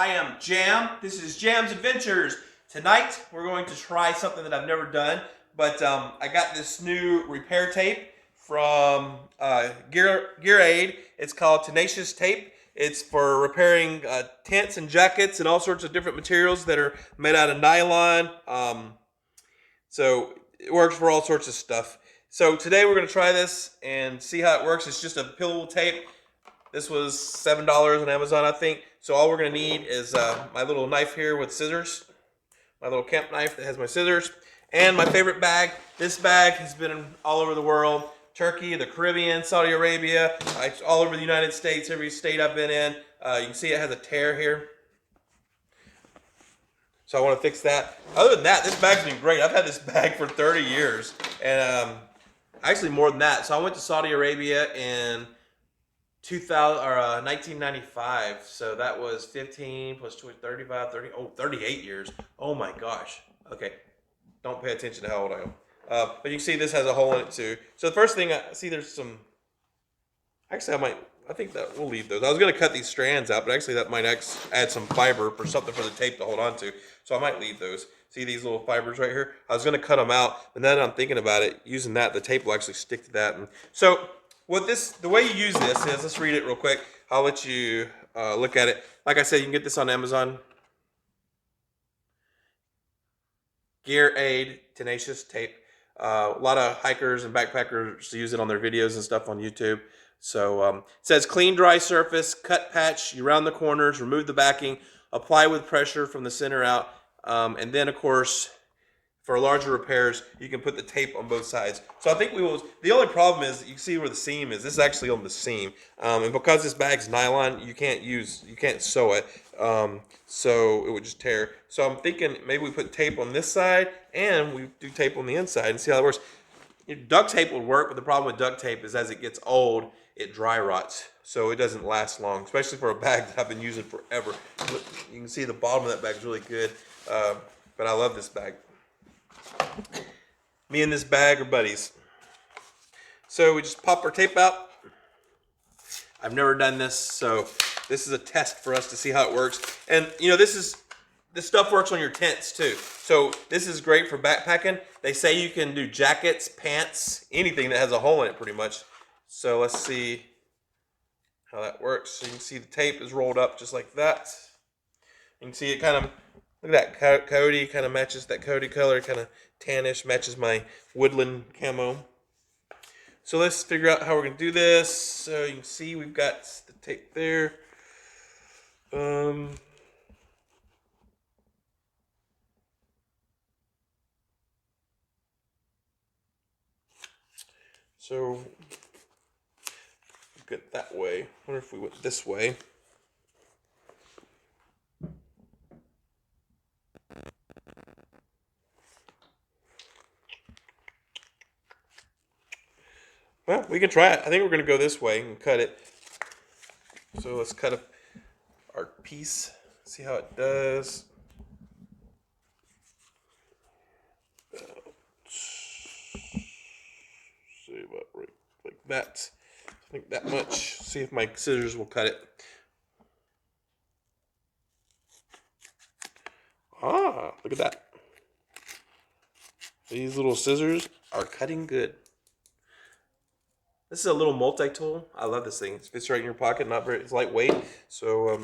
I am Jam. This is Jam's Adventures. Tonight we're going to try something that I've never done, but I got this new repair tape from Gear Aid. It's called Tenacious tape. It's for repairing tents and jackets and all sorts of different materials that are made out of nylon. So it works for all sorts of stuff. So today we're going to try this and see how it works. It's just a peelable tape. This was $7 on Amazon, I think. So all we're going to need is my little knife here with scissors. My little camp knife that has my scissors. And my favorite bag. This bag has been all over the world. Turkey, the Caribbean, Saudi Arabia, all over the United States, every state I've been in. You can see it has a tear here. So I want to fix that. Other than that, this bag's been great. I've had this bag for 30 years. And actually more than that. So I went to Saudi Arabia in 1995, so that was 15 plus 20, 35, 30, 38 years. Oh my gosh. Okay, don't pay attention to how old I am. But you can see this has a hole in it too. So the first thing I see, there's some, actually I think that we'll leave those. I was going to cut these strands out, but actually that might add some fiber or something for the tape to hold on to. So I might leave those. See these little fibers right here? I was going to cut them out, but then I'm thinking about it, using that, the tape will actually stick to that. And so the way you use this is, let's read it real quick. I'll let you look at it. Like I said, you can get this on Amazon. Gear Aid Tenacious tape. A lot of hikers and backpackers use it on their videos and stuff on YouTube. So it says clean dry surface, cut patch, you round the corners, remove the backing, apply with pressure from the center out, and then of course, for larger repairs, you can put the tape on both sides. So I think the only problem is, you can see where the seam is. This is actually on the seam. And because this bag's nylon, you can't sew it. So it would just tear. So I'm thinking maybe we put tape on this side and we do tape on the inside and see how that works. Duct tape would work, but the problem with duct tape is as it gets old, it dry rots. So it doesn't last long, especially for a bag that I've been using forever. You can see the bottom of that bag is really good. But I love this bag. Me and this bag are buddies. So we just pop our tape out. I've never done this, so this is a test for us to see how it works. And you know, this stuff works on your tents too. So this is great for backpacking. They say you can do jackets, pants, anything that has a hole in it pretty much. So let's see how that works. So you can see the tape is rolled up just like that. You can see it kind of, look at that coyote, kind of matches that coyote color, kind of tannish, matches my woodland camo. So let's figure out how we're going to do this. So you can see we've got the tape there. So get that way. I wonder if we went this way. Well, we can try it. I think we're going to go this way and cut it. So let's cut up our piece, see how it does. See about right like that. I think that much. See if my scissors will cut it. Ah, look at that. These little scissors are cutting good. This is a little multi-tool. I love this thing. It fits right in your pocket. It's lightweight. So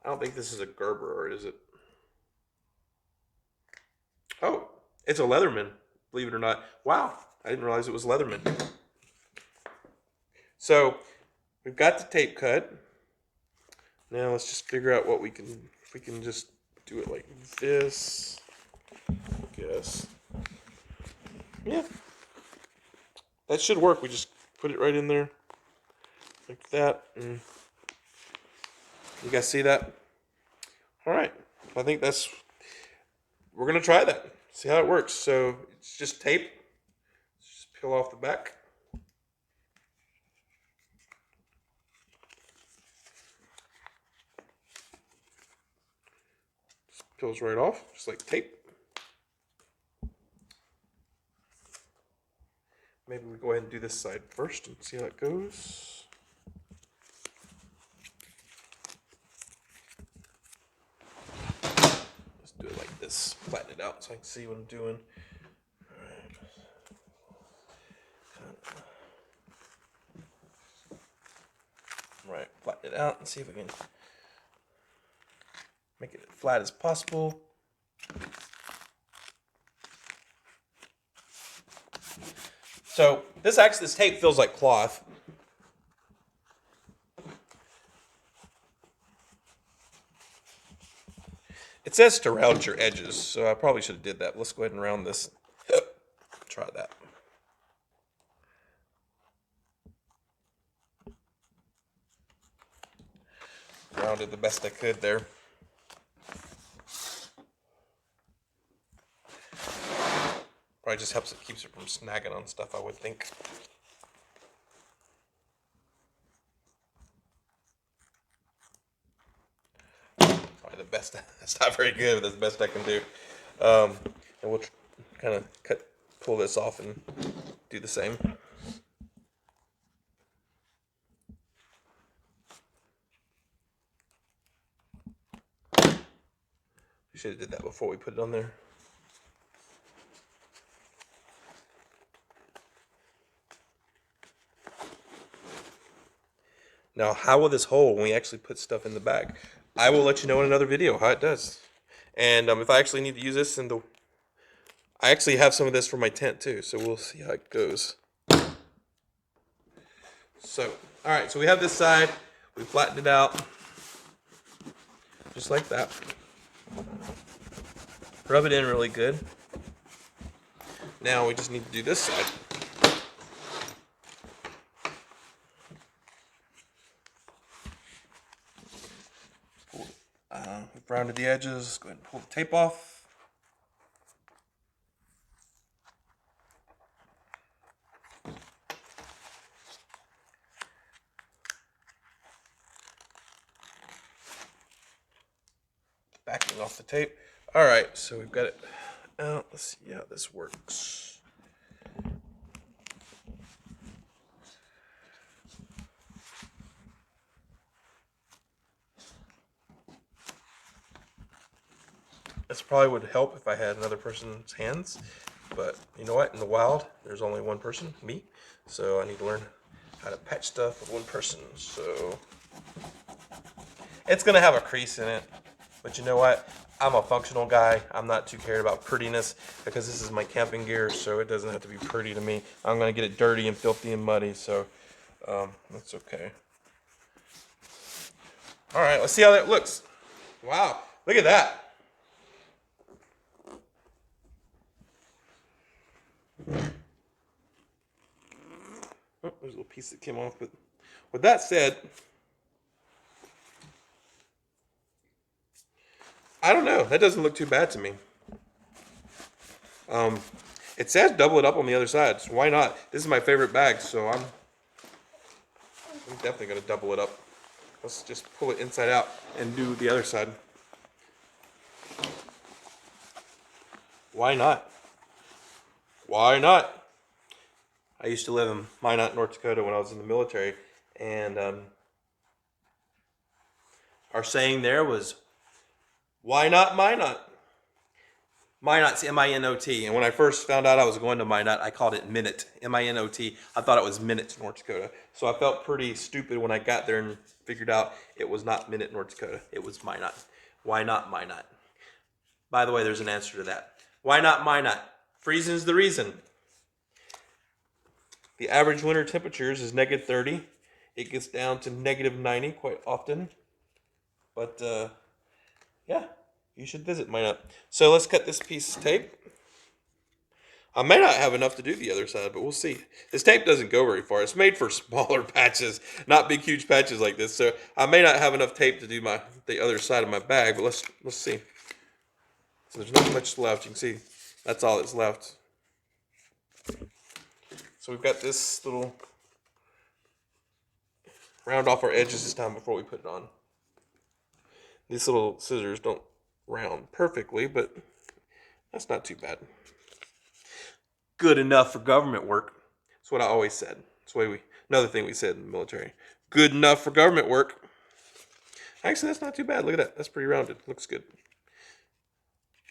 I don't think this is a Gerber, or is it? Oh, it's a Leatherman. Believe it or not. Wow, I didn't realize it was Leatherman. So we've got the tape cut. Now let's just figure out what if we can just do it like this. I guess. Yeah. That should work. We just put it right in there like that. And you guys see that? All right. I think we're going to try that. See how it works. So it's just tape. Just peel off the back. Just peels right off, just like tape. Maybe we go ahead and do this side first and see how it goes. out so I can see what I'm doing. All right, flatten it out and see if we can make it as flat as possible. So this tape feels like cloth. It says to round your edges, so I probably should have did that. Let's go ahead and round this. Try that. Rounded the best I could there. Probably just helps it keeps it from snagging on stuff, I would think. Probably the best. That's not very good, but that's the best I can do. And we'll kind of pull this off and do the same. We should have did that before we put it on there. Now, how will this hold when we actually put stuff in the bag? I will let you know in another video how it does. And if I actually need to use this I actually have some of this for my tent too, so we'll see how it goes. So, all right, so we have this side. We flattened it out, just like that. Rub it in really good. Now we just need to do this side. We've rounded the edges. Go ahead and pull the tape off. Backing off the tape. All right, so we've got it out. Let's see how this works. This probably would help if I had another person's hands, but you know what? In the wild, there's only one person, me, so I need to learn how to patch stuff with one person. So it's gonna have a crease in it, but you know what? I'm a functional guy. I'm not too cared about prettiness because this is my camping gear, so it doesn't have to be pretty to me. I'm gonna get it dirty and filthy and muddy, so that's okay. All right, let's see how that looks. Wow, look at that. Oh, there's a little piece that came off, but with that said, I don't know. That doesn't look too bad to me. It says double it up on the other side, so why not? This is my favorite bag, so I'm definitely going to double it up. Let's just pull it inside out and do the other side. Why not? Why not? I used to live in Minot, North Dakota when I was in the military, and our saying there was, why not Minot? Minot's M-I-N-O-T, and when I first found out I was going to Minot, I called it Minot, M-I-N-O-T. I thought it was Minot, North Dakota. So I felt pretty stupid when I got there and figured out it was not Minot, North Dakota. It was Minot. Why not Minot? By the way, there's an answer to that. Why not Minot? Freezing's the reason. The average winter temperatures is -30. It gets down to -90 quite often. But, yeah, you should visit Minot. So let's cut this piece of tape. I may not have enough to do the other side, but we'll see. This tape doesn't go very far. It's made for smaller patches, not big, huge patches like this. So I may not have enough tape to do the other side of my bag, but let's see. So there's not much left. You can see that's all that's left. So we've got this little, round off our edges this time before we put it on. These little scissors don't round perfectly, but that's not too bad. Good enough for government work. That's what I always said. That's why another thing we said in the military. Good enough for government work. Actually, that's not too bad. Look at that. That's pretty rounded. Looks good.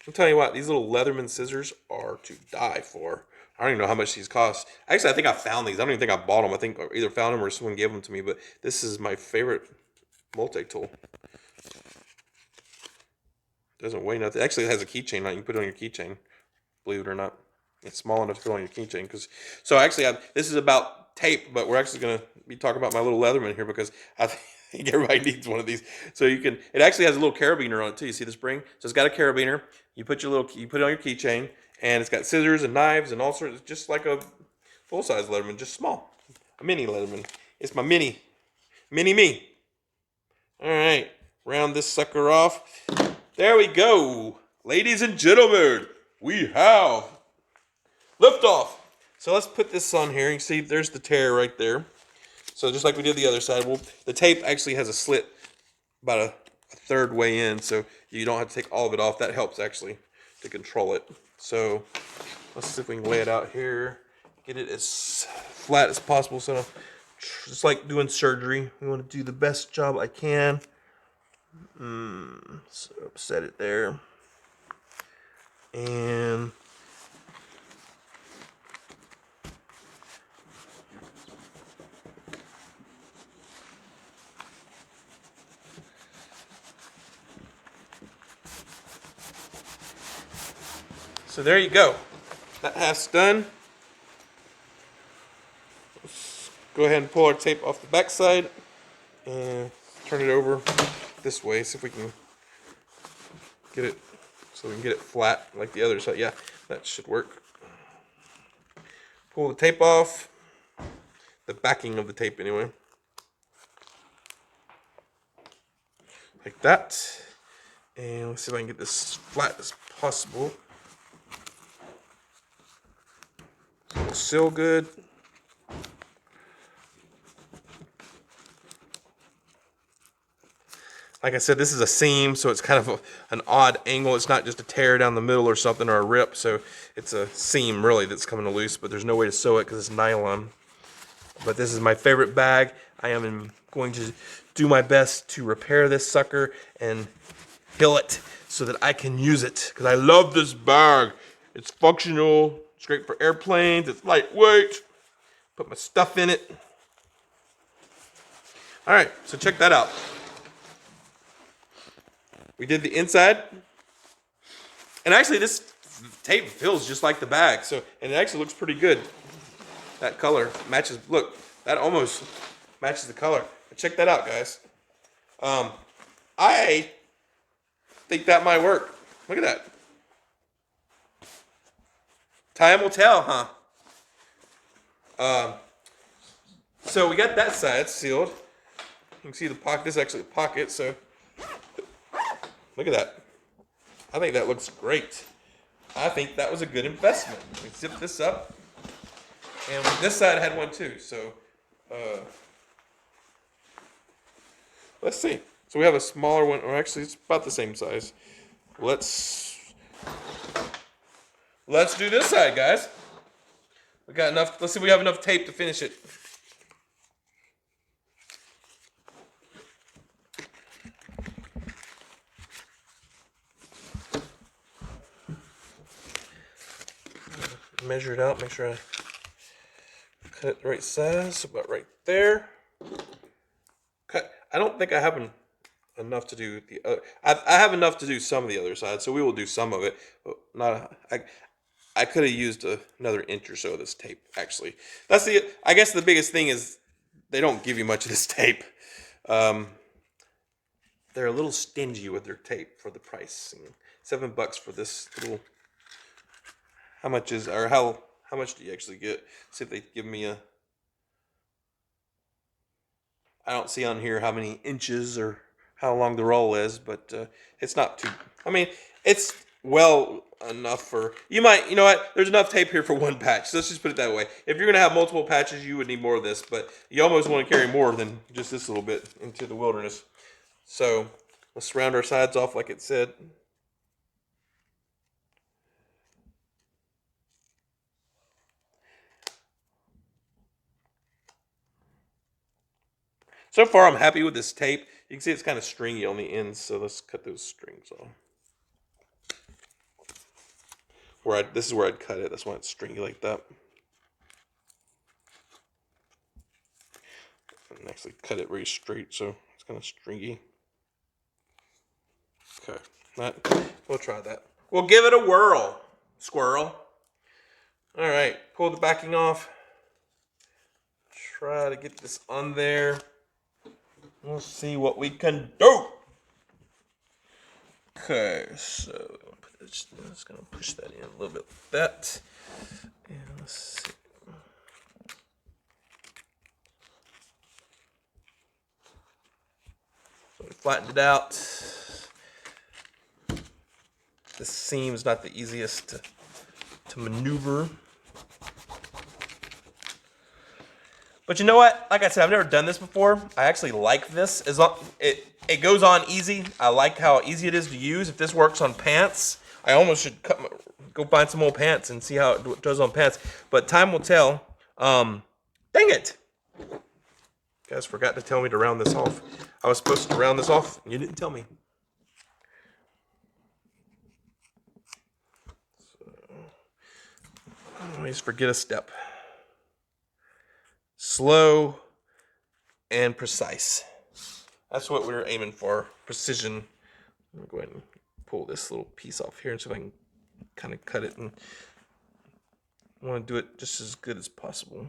I'm telling you what, these little Leatherman scissors are to die for. I don't even know how much these cost. Actually, I think I found these. I don't even think I bought them. I think I either found them or someone gave them to me. But this is my favorite multi-tool. Doesn't weigh nothing. Actually, it has a keychain on it. You can put it on your keychain. Believe it or not, it's small enough to put on your keychain. So actually, this is about tape, but we're actually going to be talking about my little Leatherman here because I think everybody needs one of these. So you can. It actually has a little carabiner on it too. You see the spring? So it's got a carabiner. You put you put it on your keychain, and it's got scissors and knives and all sorts. Just like a full size Leatherman, just small, a mini Leatherman. It's my mini me. All right, round this sucker off. There we go, ladies and gentlemen. We have liftoff. So let's put this on here. You can see there's the tear right there. So just like we did the other side, the tape actually has a slit about a third way in, so you don't have to take all of it off. That helps actually to control it. So let's see if we can lay it out here. Get it as flat as possible. So it's like doing surgery. We want to do the best job I can. So set it there. And so there you go. That half's done. Let's go ahead and pull our tape off the back side and turn it over this way. See if we can get it so we can get it flat like the other side. Yeah, that should work. Pull the tape off. The backing of the tape anyway. Like that. And let's see if I can get this as flat as possible. It'll seal good. Like I said, this is a seam, so it's kind of an odd angle. It's not just a tear down the middle or something or a rip. So it's a seam really that's coming loose, but there's no way to sew it because it's nylon. But this is my favorite bag. I am going to do my best to repair this sucker and heal it so that I can use it because I love this bag. It's functional. It's great for airplanes. It's lightweight. Put my stuff in it. All right, so check that out. We did the inside. And actually this tape feels just like the bag. And it actually looks pretty good. That color matches, look, that almost matches the color. But check that out, guys. I think that might work. Look at that. Time will tell, huh? So we got that side sealed. You can see the pocket. This is actually a pocket, so look at that. I think that looks great. I think that was a good investment. We zip this up. And this side had one too, so let's see. So we have a smaller one, or actually it's about the same size. Let's do this side, guys. We got enough. Let's see if we have enough tape to finish it. Measure it out, make sure I cut it the right size, about right there. Cut. I don't think I have enough to do the other. I have enough to do some of the other side, so we will do some of it. But not. I could have used another inch or so of this tape. Actually, I guess the biggest thing is they don't give you much of this tape. They're a little stingy with their tape for the price. $7 for this little. How much do you actually get? See if they give me a. I don't see on here how many inches or how long the roll is, but it's not too. I mean, it's well enough for you know what? There's enough tape here for one patch. So let's just put it that way. If you're gonna have multiple patches, you would need more of this, but you almost want to carry more than just this little bit into the wilderness. So let's round our sides off like it said. So far, I'm happy with this tape. You can see it's kind of stringy on the ends, so let's cut those strings off. this is where I'd cut it. That's why it's stringy like that. And actually cut it very straight, so it's kind of stringy. Okay, we'll try that. We'll give it a whirl, squirrel. All right, pull the backing off. Try to get this on there. We'll see what we can do. Okay, so just gonna push that in a little bit like that. And let's see. So we flattened it out. This seam is not the easiest to maneuver. But you know what? Like I said, I've never done this before. I actually like this. As long it goes on easy. I like how easy it is to use. If this works on pants, I almost should go find some old pants and see how it does on pants. But time will tell. Dang it! You guys forgot to tell me to round this off. I was supposed to round this off, and you didn't tell me. I always forget a step. Slow and precise. That's what we were aiming for. Precision. I'm going to go ahead and pull this little piece off here and see if I can kind of cut it. And I want to do it just as good as possible.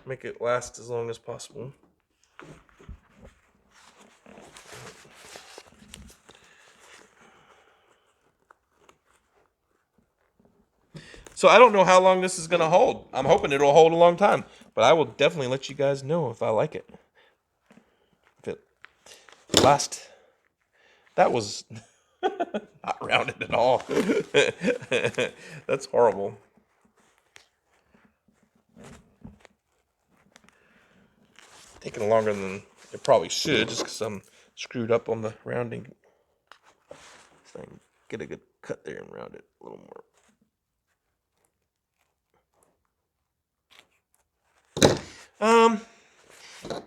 Make it last as long as possible. So I don't know how long this is going to hold. I'm hoping it'll hold a long time. But I will definitely let you guys know if I like it. If it lasts. That was not rounded at all. That's horrible. Taking longer than it probably should, just because I'm screwed up on the rounding. So I can get a good cut there and round it a little more.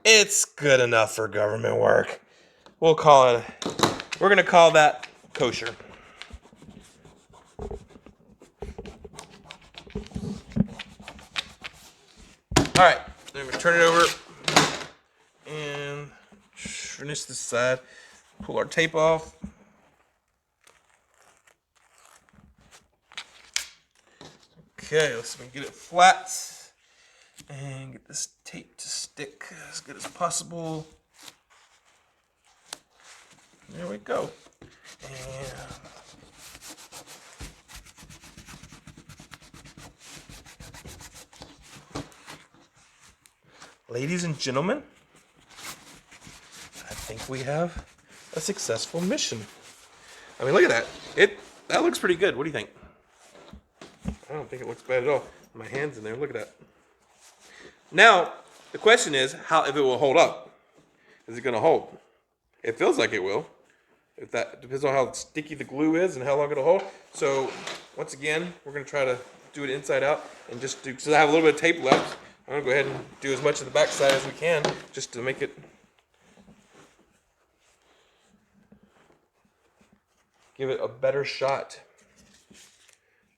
It's good enough for government work. We'll call it. We're gonna call that kosher. All right, then we turn it over and finish this side. Pull our tape off. Okay, let's get it flat and get this tape to stick as good as possible. There we go. And ladies and gentlemen, I think we have a successful mission. I mean, look at that. That looks pretty good. What do you think? I don't think it looks bad at all. My hand's in there. Look at that. Now, the question is if it will hold up. Is it going to hold? It feels like it will. If that depends on how sticky the glue is and how long it'll hold. So, once again, we're going to try to do it inside out and just do. Since I have a little bit of tape left, I'm going to go ahead and do as much of the back side as we can just to make it. Give it a better shot.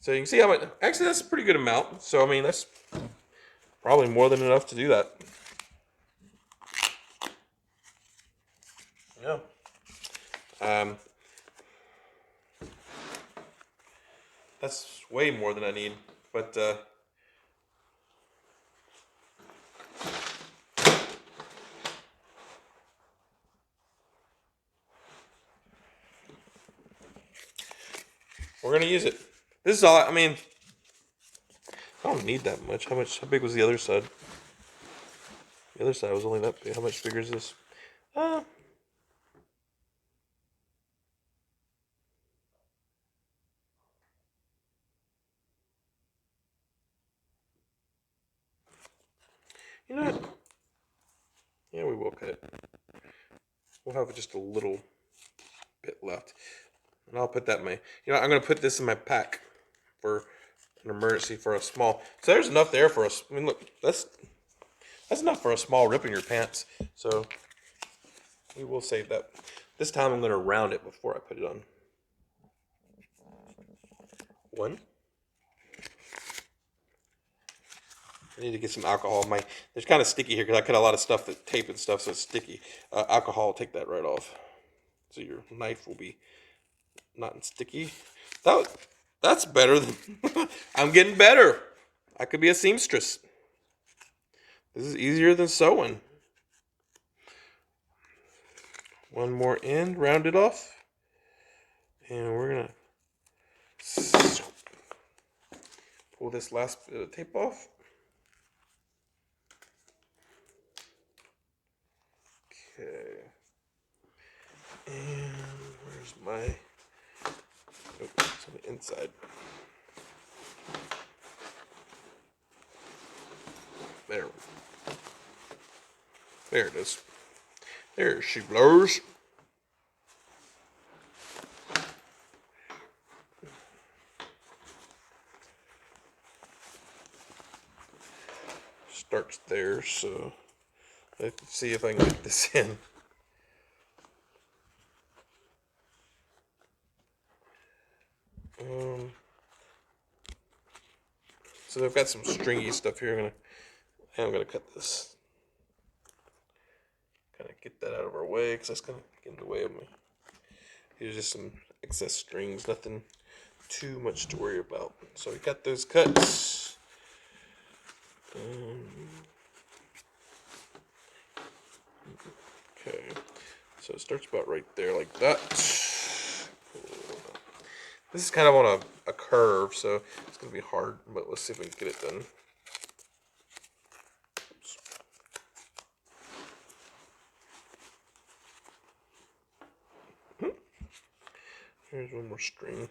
So you can see how much. Actually, that's a pretty good amount. So I mean, that's probably more than enough to do that. Yeah. That's way more than I need, but we're gonna use it. This is all. I mean, I don't need that much. How big was the other side? The other side was only that big. How much bigger is this? You know what? Yeah, we will cut it. We'll have just a little bit left. And I'll put that in my... You know, I'm going to put this in my pack for an emergency for a small... So there's enough there for us. I mean, look, that's enough for a small rip in your pants. So we will save that. This time I'm going to round it before I put it on. One. I need to get some alcohol. There's kind of sticky here because I cut a lot of stuff, that tape and stuff, so it's sticky. Alcohol will take that right off, so your knife will be not sticky. That's better than. I'm getting better. I could be a seamstress. This is easier than sewing. One more end, round it off, and we're gonna pull this last bit of tape off. Okay. And where's my... Oh, it's on the inside. There. There it is. There she blows. Starts there, so let's see if I can get this in. So I've got some stringy stuff here. I'm gonna cut this. Kind of get that out of our way because that's kind of getting in the way of me. Here's just some excess strings, nothing too much to worry about. So we got those cuts. Okay, so it starts about right there, like that. This is kind of on a curve, so it's going to be hard, but let's see if we can get it done. Oops. Here's one more string.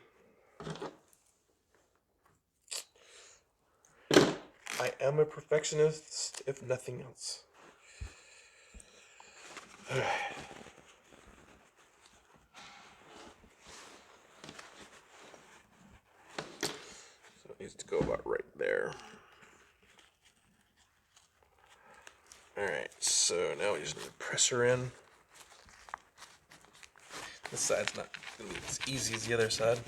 I am a perfectionist, if nothing else. All right. Needs to go about right there. Alright, so now we just need to press her in. This side's not going to be as easy as the other side.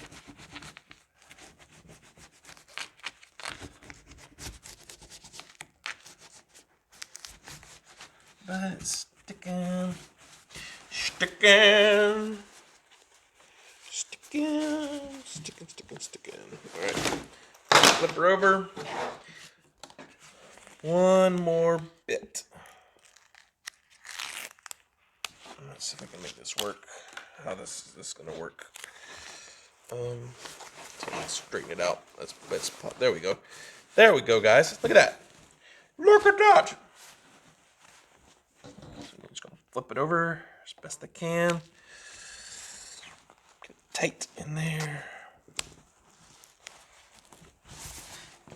But it's sticking. Sticking. Alright. Flip her over. One more bit. Let's see if I can make this work. How this is going to work. So let's straighten it out. There we go. There we go, guys. Look at that. Look at that. So I'm just going to flip it over as best I can. Get it tight in there.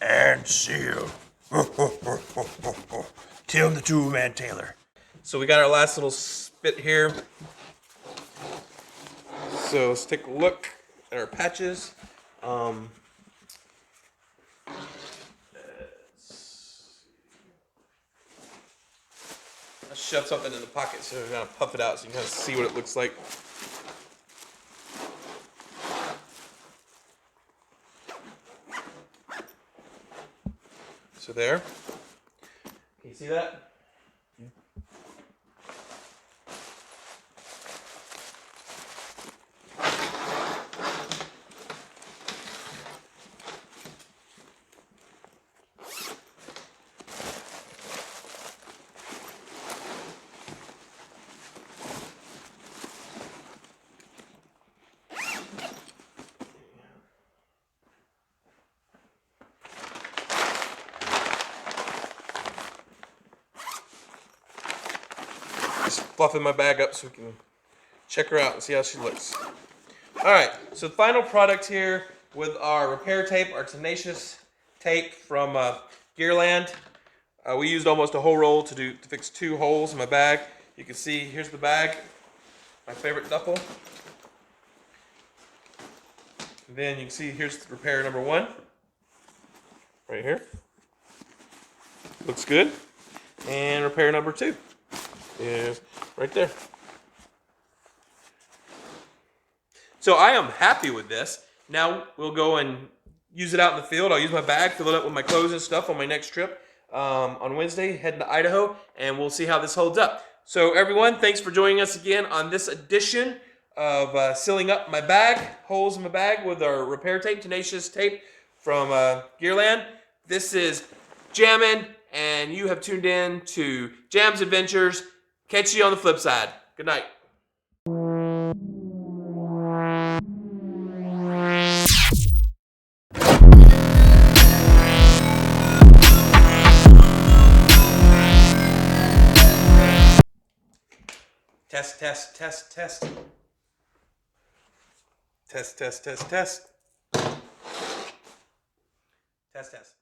And seal. Tim the Two-Man Tailor. So we got our last little spit here. So let's take a look at our patches. I shoved something in the pocket so we're gonna puff it out so you can kind of see what it looks like. So there. Can you see that? Yeah. Just fluffing my bag up so we can check her out and see how she looks. Alright, so the final product here with our repair tape, our Tenacious tape from Gearland. We used almost a whole roll to fix 2 holes in my bag. You can see, here's the bag, my favorite duffel. And then you can see, here's the repair number 1, right here. Looks good. And repair number 2 is right there. So I am happy with this. Now we'll go and use it out in the field. I'll use my bag, fill it up with my clothes and stuff on my next trip on Wednesday, heading to Idaho, and we'll see how this holds up. So everyone, thanks for joining us again on this edition of sealing up my bag, holes in my bag with our repair tape, Tenacious tape from Gearland. This is Jammin', and you have tuned in to Jam's Adventures. Catch you on the flip side. Good night. Test, test, test, test. Test, test, test, test. Test, test.